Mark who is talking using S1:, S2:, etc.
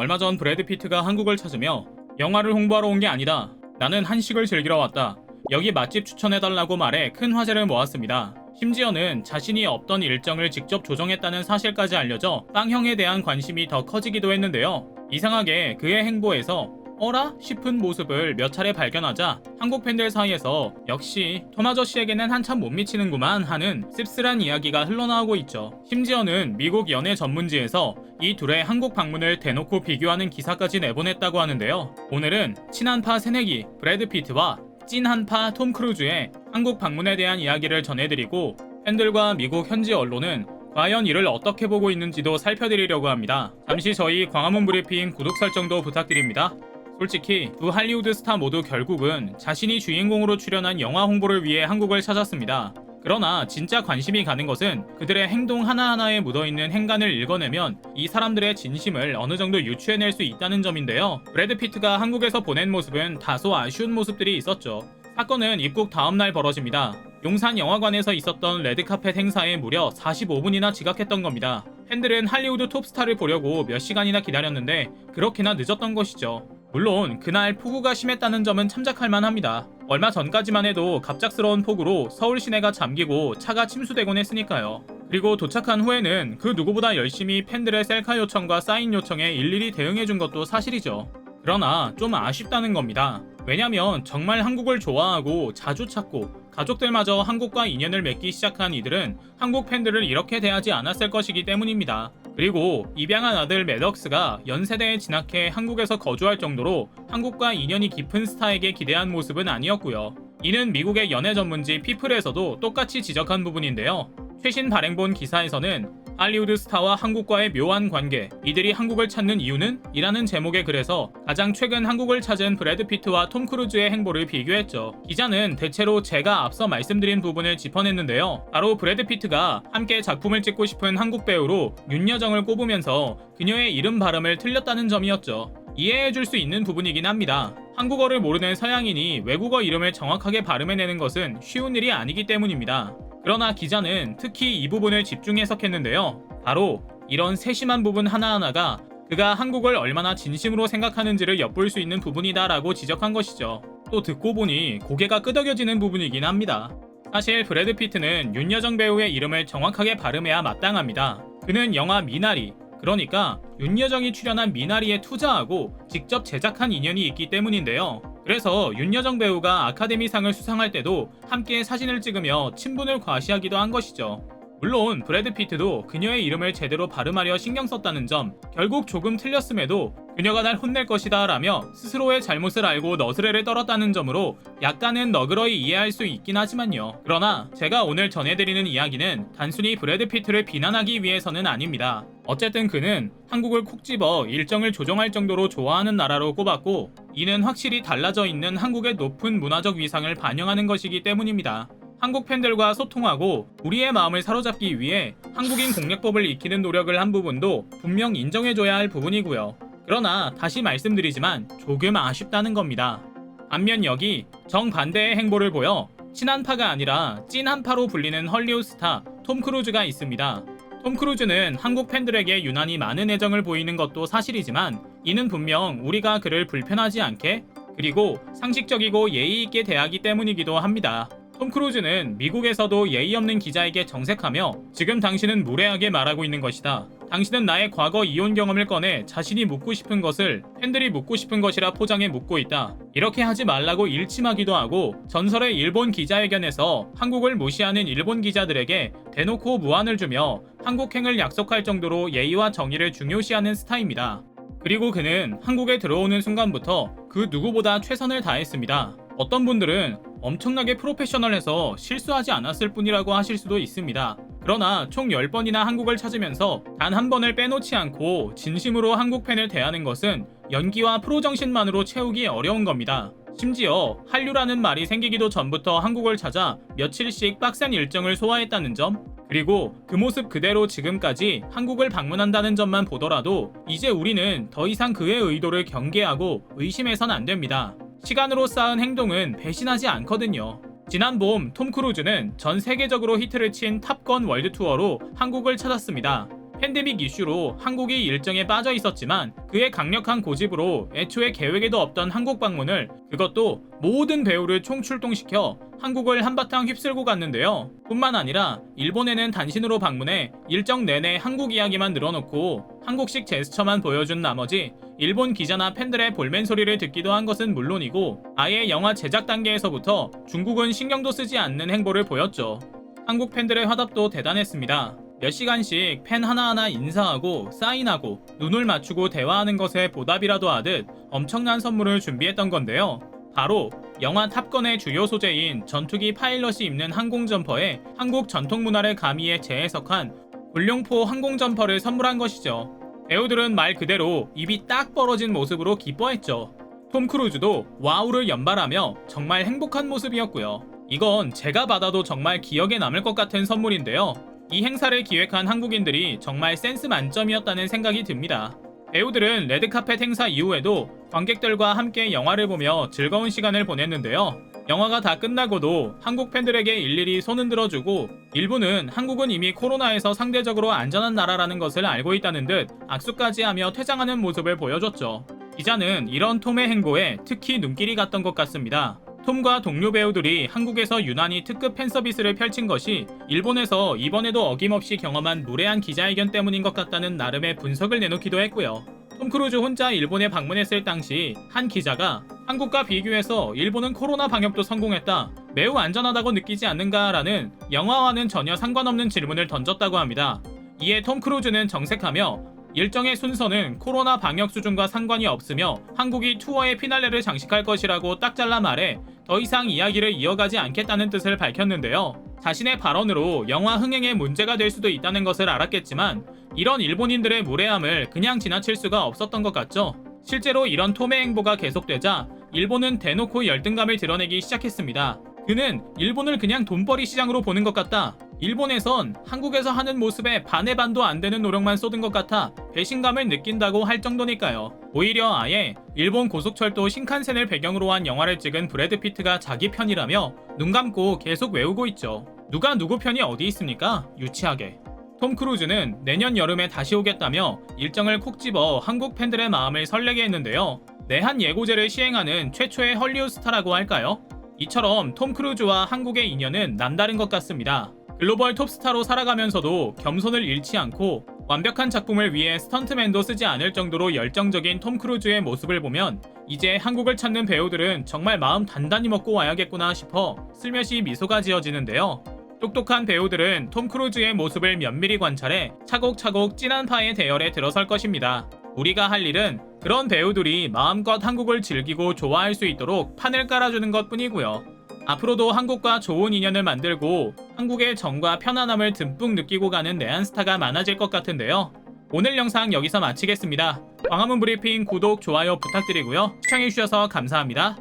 S1: 얼마 전 브래드 피트가 한국을 찾으며 영화를 홍보하러 온 게 아니다. 나는 한식을 즐기러 왔다. 여기 맛집 추천해달라고 말해 큰 화제를 모았습니다. 심지어는 자신이 없던 일정을 직접 조정했다는 사실까지 알려져 빵형에 대한 관심이 더 커지기도 했는데요. 이상하게 그의 행보에서 어라? 싶은 모습을 몇 차례 발견하자 한국 팬들 사이에서 역시 톰 아저씨에게는 한참 못 미치는구만 하는 씁쓸한 이야기가 흘러나오고 있죠. 심지어는 미국 연예 전문지에서 이 둘의 한국 방문을 대놓고 비교하는 기사까지 내보냈다고 하는데요. 오늘은 친한파 새내기 브래드 피트와 찐한파 톰 크루즈의 한국 방문에 대한 이야기를 전해드리고 팬들과 미국 현지 언론은 과연 이를 어떻게 보고 있는지도 살펴드리려고 합니다. 잠시 저희 광화문 브리핑 구독 설정도 부탁드립니다. 솔직히 두 할리우드 스타 모두 결국은 자신이 주인공으로 출연한 영화 홍보를 위해 한국을 찾았습니다. 그러나 진짜 관심이 가는 것은 그들의 행동 하나하나에 묻어있는 행간을 읽어내면 이 사람들의 진심을 어느 정도 유추해낼 수 있다는 점인데요. 브래드 피트가 한국에서 보낸 모습은 다소 아쉬운 모습들이 있었죠. 사건은 입국 다음날 벌어집니다. 용산 영화관에서 있었던 레드카펫 행사에 무려 45분이나 지각했던 겁니다. 팬들은 할리우드 톱스타를 보려고 몇 시간이나 기다렸는데 그렇게나 늦었던 것이죠. 물론 그날 폭우가 심했다는 점은 참작할 만합니다. 얼마 전까지만 해도 갑작스러운 폭우로 서울 시내가 잠기고 차가 침수되곤 했으니까요. 그리고 도착한 후에는 그 누구보다 열심히 팬들의 셀카 요청과 사인 요청에 일일이 대응해준 것도 사실이죠. 그러나 좀 아쉽다는 겁니다. 왜냐면 정말 한국을 좋아하고 자주 찾고 가족들마저 한국과 인연을 맺기 시작한 이들은 한국 팬들을 이렇게 대하지 않았을 것이기 때문입니다. 그리고 입양한 아들 매덕스가 연세대에 진학해 한국에서 거주할 정도로 한국과 인연이 깊은 스타에게 기대한 모습은 아니었고요. 이는 미국의 연예 전문지 피플에서도 똑같이 지적한 부분인데요. 최신 발행본 기사에서는 할리우드 스타와 한국과의 묘한 관계, 이들이 한국을 찾는 이유는? 이라는 제목의 글에서 가장 최근 한국을 찾은 브래드 피트와 톰 크루즈의 행보를 비교했죠. 기자는 대체로 제가 앞서 말씀드린 부분을 짚어냈는데요. 바로 브래드 피트가 함께 작품을 찍고 싶은 한국 배우로 윤여정을 꼽으면서 그녀의 이름 발음을 틀렸다는 점이었죠. 이해해줄 수 있는 부분이긴 합니다. 한국어를 모르는 서양인이 외국어 이름을 정확하게 발음해내는 것은 쉬운 일이 아니기 때문입니다. 그러나 기자는 특히 이 부분을 집중 해석했는데요. 바로 이런 세심한 부분 하나하나가 그가 한국을 얼마나 진심으로 생각하는지를 엿볼 수 있는 부분이다라고 지적한 것이죠. 또 듣고 보니 고개가 끄덕여지는 부분이긴 합니다. 사실 브래드 피트는 윤여정 배우의 이름을 정확하게 발음해야 마땅합니다. 그는 영화 미나리, 그러니까 윤여정이 출연한 미나리에 투자하고 직접 제작한 인연이 있기 때문인데요. 그래서 윤여정 배우가 아카데미상을 수상할 때도 함께 사진을 찍으며 친분을 과시하기도 한 것이죠. 물론 브래드 피트도 그녀의 이름을 제대로 발음하려 신경 썼다는 점, 결국 조금 틀렸음에도 그녀가 날 혼낼 것이다 라며 스스로의 잘못을 알고 너스레를 떨었다는 점으로 약간은 너그러이 이해할 수 있긴 하지만요. 그러나 제가 오늘 전해드리는 이야기는 단순히 브래드 피트를 비난하기 위해서는 아닙니다. 어쨌든 그는 한국을 콕 집어 일정을 조정할 정도로 좋아하는 나라로 꼽았고, 이는 확실히 달라져 있는 한국의 높은 문화적 위상을 반영하는 것이기 때문입니다. 한국 팬들과 소통하고 우리의 마음을 사로잡기 위해 한국인 공략법을 익히는 노력을 한 부분도 분명 인정해줘야 할 부분이고요. 그러나 다시 말씀드리지만 조금 아쉽다는 겁니다. 반면 여기 정반대의 행보를 보여 친한파가 아니라 찐한파로 불리는 헐리우드 스타 톰 크루즈가 있습니다. 톰 크루즈는 한국 팬들에게 유난히 많은 애정을 보이는 것도 사실이지만 이는 분명 우리가 그를 불편하지 않게 그리고 상식적이고 예의 있게 대하기 때문이기도 합니다. 톰 크루즈는 미국에서도 예의 없는 기자에게 정색하며 지금 당신은 무례하게 말하고 있는 것이다. 당신은 나의 과거 이혼 경험을 꺼내 자신이 묻고 싶은 것을 팬들이 묻고 싶은 것이라 포장해 묻고 있다. 이렇게 하지 말라고 일침하기도 하고 전설의 일본 기자회견에서 한국을 무시하는 일본 기자들에게 대놓고 무안을 주며 한국행을 약속할 정도로 예의와 정의를 중요시하는 스타입니다. 그리고 그는 한국에 들어오는 순간부터 그 누구보다 최선을 다했습니다. 어떤 분들은 엄청나게 프로페셔널해서 실수하지 않았을 뿐이라고 하실 수도 있습니다. 그러나 총 10번이나 한국을 찾으면서 단 한 번을 빼놓지 않고 진심으로 한국 팬을 대하는 것은 연기와 프로 정신만으로 채우기 어려운 겁니다. 심지어 한류라는 말이 생기기도 전부터 한국을 찾아 며칠씩 빡센 일정을 소화했다는 점, 그리고 그 모습 그대로 지금까지 한국을 방문한다는 점만 보더라도 이제 우리는 더 이상 그의 의도를 경계하고 의심해선 안 됩니다. 시간으로 쌓은 행동은 배신하지 않거든요. 지난 봄 톰 크루즈는 전 세계적으로 히트를 친 탑건 월드 투어로 한국을 찾았습니다. 팬데믹 이슈로 한국이 일정에 빠져 있었지만 그의 강력한 고집으로 애초에 계획에도 없던 한국 방문을, 그것도 모든 배우를 총출동시켜 한국을 한바탕 휩쓸고 갔는데요. 뿐만 아니라 일본에는 단신으로 방문해 일정 내내 한국 이야기만 늘어놓고 한국식 제스처만 보여준 나머지 일본 기자나 팬들의 볼멘 소리를 듣기도 한 것은 물론이고 아예 영화 제작 단계에서부터 중국은 신경도 쓰지 않는 행보를 보였죠. 한국 팬들의 화답도 대단했습니다. 몇 시간씩 팬 하나하나 인사하고 사인하고 눈을 맞추고 대화하는 것에 보답이라도 하듯 엄청난 선물을 준비했던 건데요. 바로 영화 탑건의 주요 소재인 전투기 파일럿이 입는 항공 점퍼에 한국 전통 문화를 가미해 재해석한 굴룡포 항공 점퍼를 선물한 것이죠. 배우들은 말 그대로 입이 딱 벌어진 모습으로 기뻐했죠. 톰 크루즈도 와우를 연발하며 정말 행복한 모습이었고요. 이건 제가 받아도 정말 기억에 남을 것 같은 선물인데요. 이 행사를 기획한 한국인들이 정말 센스 만점이었다는 생각이 듭니다. 배우들은 레드카펫 행사 이후에도 관객들과 함께 영화를 보며 즐거운 시간을 보냈는데요. 영화가 다 끝나고도 한국 팬들에게 일일이 손은 들어주고 일부는 한국은 이미 코로나에서 상대적으로 안전한 나라라는 것을 알고 있다는 듯 악수까지 하며 퇴장하는 모습을 보여줬죠. 기자는 이런 톰의 행보에 특히 눈길이 갔던 것 같습니다. 톰과 동료 배우들이 한국에서 유난히 특급 팬서비스를 펼친 것이 일본에서 이번에도 어김없이 경험한 무례한 기자회견 때문인 것 같다는 나름의 분석을 내놓기도 했고요. 톰 크루즈 혼자 일본에 방문했을 당시 한 기자가 한국과 비교해서 일본은 코로나 방역도 성공했다, 매우 안전하다고 느끼지 않는가라는 영화와는 전혀 상관없는 질문을 던졌다고 합니다. 이에 톰 크루즈는 정색하며 일정의 순서는 코로나 방역 수준과 상관이 없으며 한국이 투어의 피날레를 장식할 것이라고 딱 잘라 말해 더 이상 이야기를 이어가지 않겠다는 뜻을 밝혔는데요. 자신의 발언으로 영화 흥행에 문제가 될 수도 있다는 것을 알았겠지만 이런 일본인들의 무례함을 그냥 지나칠 수가 없었던 것 같죠. 실제로 이런 톰의 행보가 계속되자 일본은 대놓고 열등감을 드러내기 시작했습니다. 그는 일본을 그냥 돈벌이 시장으로 보는 것 같다, 일본에선 한국에서 하는 모습에 반의 반도 안 되는 노력만 쏟은 것 같아 배신감을 느낀다고 할 정도니까요. 오히려 아예 일본 고속철도 신칸센을 배경으로 한 영화를 찍은 브래드 피트가 자기 편이라며 눈 감고 계속 외우고 있죠. 누가 누구 편이 어디 있습니까? 유치하게. 톰 크루즈는 내년 여름에 다시 오겠다며 일정을 콕 집어 한국 팬들의 마음을 설레게 했는데요. 내한 예고제를 시행하는 최초의 헐리우드 스타라고 할까요? 이처럼 톰 크루즈와 한국의 인연은 남다른 것 같습니다. 글로벌 톱스타로 살아가면서도 겸손을 잃지 않고 완벽한 작품을 위해 스턴트맨도 쓰지 않을 정도로 열정적인 톰 크루즈의 모습을 보면 이제 한국을 찾는 배우들은 정말 마음 단단히 먹고 와야겠구나 싶어 슬며시 미소가 지어지는데요. 똑똑한 배우들은 톰 크루즈의 모습을 면밀히 관찰해 차곡차곡 진한 파의 대열에 들어설 것입니다. 우리가 할 일은 그런 배우들이 마음껏 한국을 즐기고 좋아할 수 있도록 판을 깔아주는 것 뿐이고요. 앞으로도 한국과 좋은 인연을 만들고 한국의 정과 편안함을 듬뿍 느끼고 가는 내한스타가 많아질 것 같은데요. 오늘 영상 여기서 마치겠습니다. 광화문 브리핑 구독, 좋아요 부탁드리고요. 시청해주셔서 감사합니다.